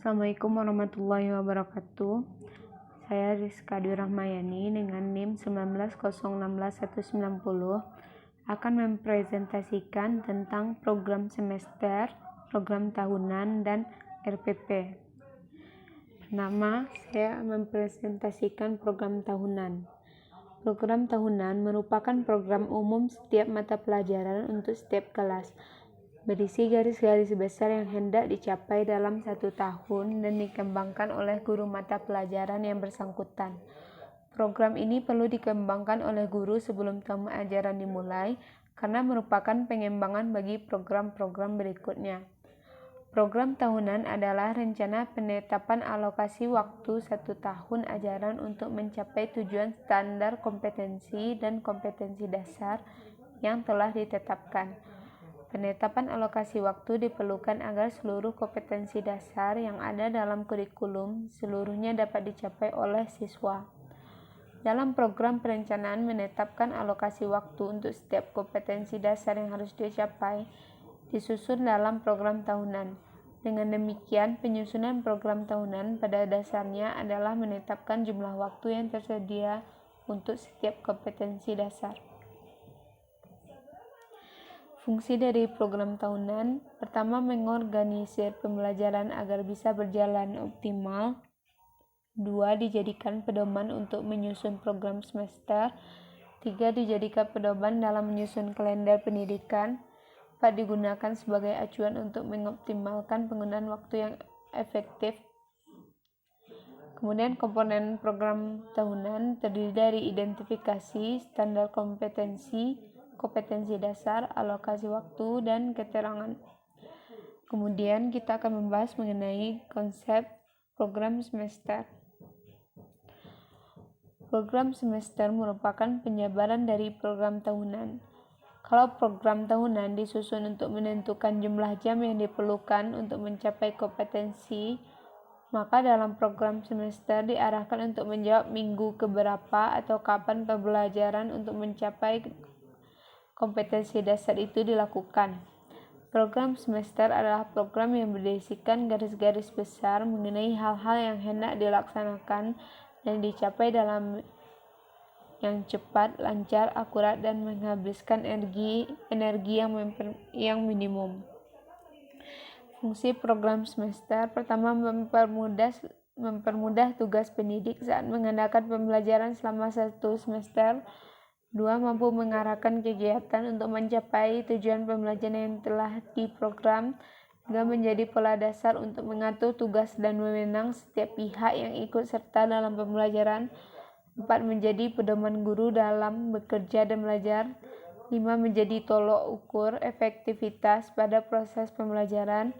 Assalamualaikum warahmatullahi wabarakatuh. Saya Rizka Dwi Rahmayani dengan NIM 190161190 akan mempresentasikan tentang program semester, program tahunan, dan RPP. Pertama, saya mempresentasikan program tahunan. Program tahunan merupakan program umum setiap mata pelajaran untuk setiap kelas, berisi garis-garis besar yang hendak dicapai dalam 1 tahun dan dikembangkan oleh guru mata pelajaran yang bersangkutan. Program ini perlu dikembangkan oleh guru sebelum tahun ajaran dimulai karena merupakan pengembangan bagi program-program berikutnya. Program tahunan adalah rencana penetapan alokasi waktu 1 tahun ajaran untuk mencapai tujuan standar kompetensi dan kompetensi dasar yang telah ditetapkan. Penetapan alokasi waktu diperlukan agar seluruh kompetensi dasar yang ada dalam kurikulum seluruhnya dapat dicapai oleh siswa. Dalam program perencanaan menetapkan alokasi waktu untuk setiap kompetensi dasar yang harus dicapai disusun dalam program tahunan. Dengan demikian, penyusunan program tahunan pada dasarnya adalah menetapkan jumlah waktu yang tersedia untuk setiap kompetensi dasar. Fungsi dari program tahunan, pertama mengorganisir pembelajaran agar bisa berjalan optimal. 2. Dijadikan pedoman untuk menyusun program semester. 3. Dijadikan pedoman dalam menyusun kalender pendidikan. 4. Digunakan sebagai acuan untuk mengoptimalkan penggunaan waktu yang efektif. Kemudian komponen program tahunan terdiri dari identifikasi, standar kompetensi, kompetensi dasar, alokasi waktu, dan keterangan. Kemudian kita akan membahas mengenai konsep program semester. Program semester merupakan penjabaran dari program tahunan. Kalau program tahunan disusun untuk menentukan jumlah jam yang diperlukan untuk mencapai kompetensi, maka dalam program semester diarahkan untuk menjawab minggu keberapa atau kapan pembelajaran untuk mencapai kompetensi dasar itu dilakukan. Program semester adalah program yang berisikan garis-garis besar mengenai hal-hal yang hendak dilaksanakan dan dicapai dalam yang cepat, lancar, akurat, dan menghabiskan energi yang minimum. Fungsi program semester pertama mempermudah tugas pendidik saat mengadakan pembelajaran selama 1 semester. 2. Mampu mengarahkan kegiatan untuk mencapai tujuan pembelajaran yang telah diprogram. 3. Menjadi pola dasar untuk mengatur tugas dan wewenang setiap pihak yang ikut serta dalam pembelajaran. 4. Menjadi pedoman guru dalam bekerja dan belajar. 5. Menjadi tolok ukur efektivitas pada proses pembelajaran.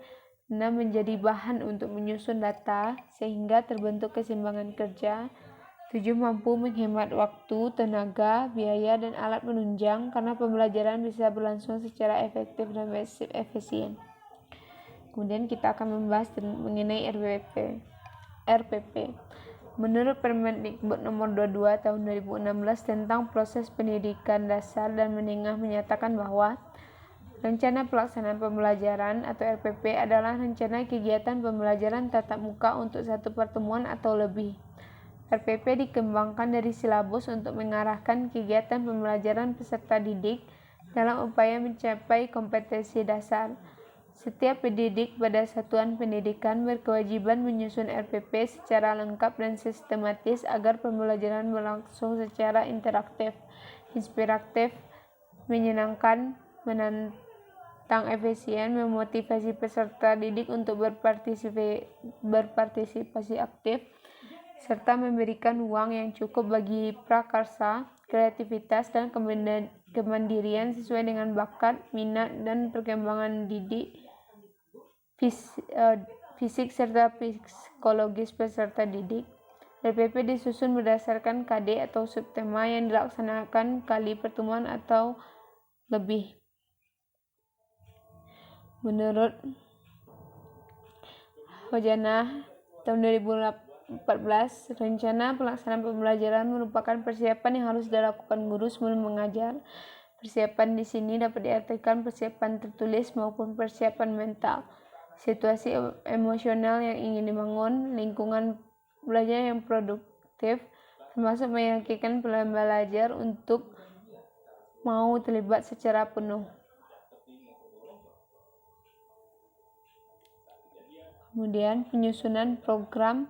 6. Menjadi bahan untuk menyusun data sehingga terbentuk keseimbangan kerja. 7. Mampu menghemat waktu, tenaga, biaya, dan alat penunjang karena pembelajaran bisa berlangsung secara efektif dan efisien. Kemudian kita akan membahas mengenai RPP. Menurut Permendikbud nomor 22 tahun 2016 tentang proses pendidikan dasar dan menengah menyatakan bahwa rencana pelaksanaan pembelajaran atau RPP adalah rencana kegiatan pembelajaran tatap muka untuk 1 pertemuan atau lebih. RPP dikembangkan dari silabus untuk mengarahkan kegiatan pembelajaran peserta didik dalam upaya mencapai kompetensi dasar. Setiap pendidik pada satuan pendidikan berkewajiban menyusun RPP secara lengkap dan sistematis agar pembelajaran berlangsung secara interaktif, inspiratif, menyenangkan, menantang, efisien, memotivasi peserta didik untuk berpartisipasi aktif, serta memberikan ruang yang cukup bagi prakarsa, kreativitas, dan kemandirian sesuai dengan bakat, minat, dan perkembangan fisik serta psikologis peserta didik. RPP disusun berdasarkan KD atau subtema yang dilaksanakan kali pertemuan atau lebih. Menurut Hojana tahun 2014, rencana pelaksanaan pembelajaran merupakan persiapan yang harus dilakukan guru sebelum mengajar. Persiapan di sini dapat diartikan persiapan tertulis maupun persiapan mental. situasi emosional yang ingin dibangun, lingkungan belajar yang produktif, termasuk meyakinkan pembelajar untuk mau terlibat secara penuh. Kemudian penyusunan program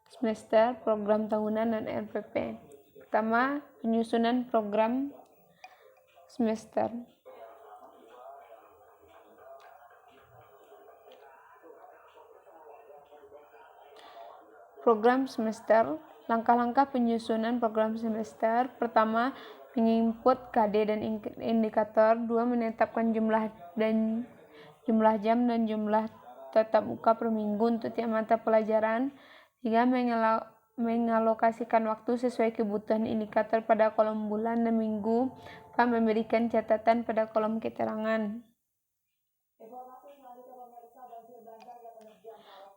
semester, program tahunan, dan RPP. Pertama, penyusunan program semester. Program semester, langkah-langkah penyusunan program semester. Pertama, menginput KD dan indikator. 2, menetapkan jumlah jam dan jumlah tatap muka per minggu untuk tiap mata pelajaran. 3, mengalokasikan waktu sesuai kebutuhan indikator pada kolom bulan dan minggu. 4, memberikan catatan pada kolom keterangan.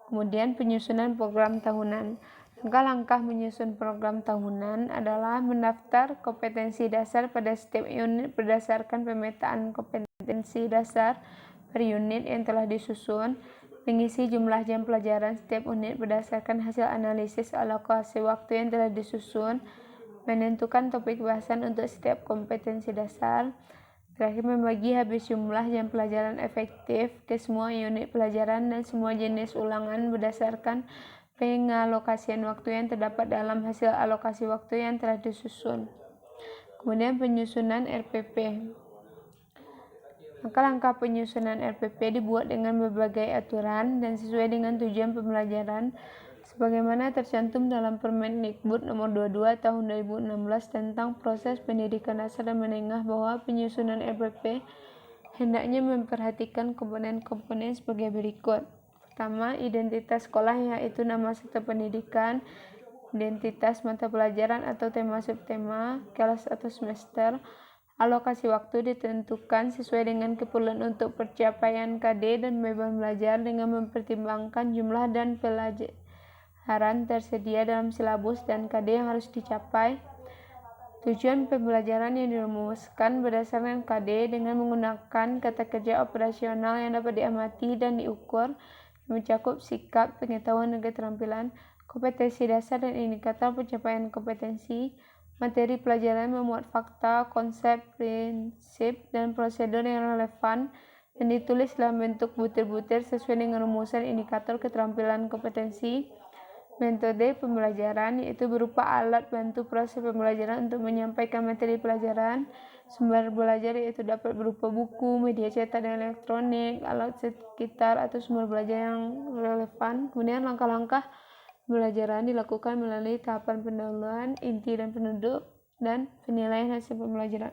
Kemudian penyusunan program tahunan. Langkah-langkah menyusun program tahunan adalah mendaftar kompetensi dasar pada setiap unit berdasarkan pemetaan kompetensi dasar per unit yang telah disusun, mengisi jumlah jam pelajaran setiap unit berdasarkan hasil analisis alokasi waktu yang telah disusun, menentukan topik bahasan untuk setiap kompetensi dasar. Terakhir, membagi habis jumlah jam pelajaran efektif ke semua unit pelajaran dan semua jenis ulangan berdasarkan pengalokasian waktu yang terdapat dalam hasil alokasi waktu yang telah disusun. Kemudian penyusunan RPP. Langkah-langkah penyusunan RPP dibuat dengan berbagai aturan dan sesuai dengan tujuan pembelajaran sebagaimana tercantum dalam Permendikbud nomor 22 tahun 2016 tentang proses pendidikan dasar dan menengah, bahwa penyusunan RPP hendaknya memperhatikan komponen-komponen sebagai berikut. Pertama, identitas sekolah, yaitu nama serta pendidikan, identitas mata pelajaran atau tema subtema, kelas atau semester. Alokasi waktu ditentukan sesuai dengan keperluan untuk pencapaian KD dan beban belajar dengan mempertimbangkan jumlah dan pelajaran tersedia dalam silabus dan KD yang harus dicapai. Tujuan pembelajaran yang dirumuskan berdasarkan KD dengan menggunakan kata kerja operasional yang dapat diamati dan diukur, yang mencakup sikap, pengetahuan, dan keterampilan, kompetensi dasar dan indikator pencapaian kompetensi. Materi pelajaran memuat fakta, konsep, prinsip, dan prosedur yang relevan dan ditulis dalam bentuk butir-butir sesuai dengan rumusan indikator keterampilan kompetensi. Metode pembelajaran, yaitu berupa alat bantu proses pembelajaran untuk menyampaikan materi pelajaran. Sumber belajar, yaitu dapat berupa buku, media cetak dan elektronik, alat sekitar atau sumber belajar yang relevan. Kemudian langkah-langkah pembelajaran dilakukan melalui tahapan pendahuluan, inti dan penduduk, dan penilaian hasil pembelajaran.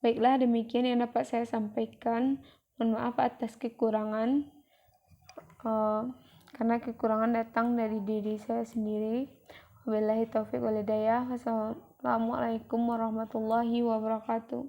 Baiklah, demikian yang dapat saya sampaikan. Mohon maaf atas kekurangan, karena kekurangan datang dari diri saya sendiri. Wabillahi taufiq wal hidayah. Wassalamualaikum warahmatullahi wabarakatuh.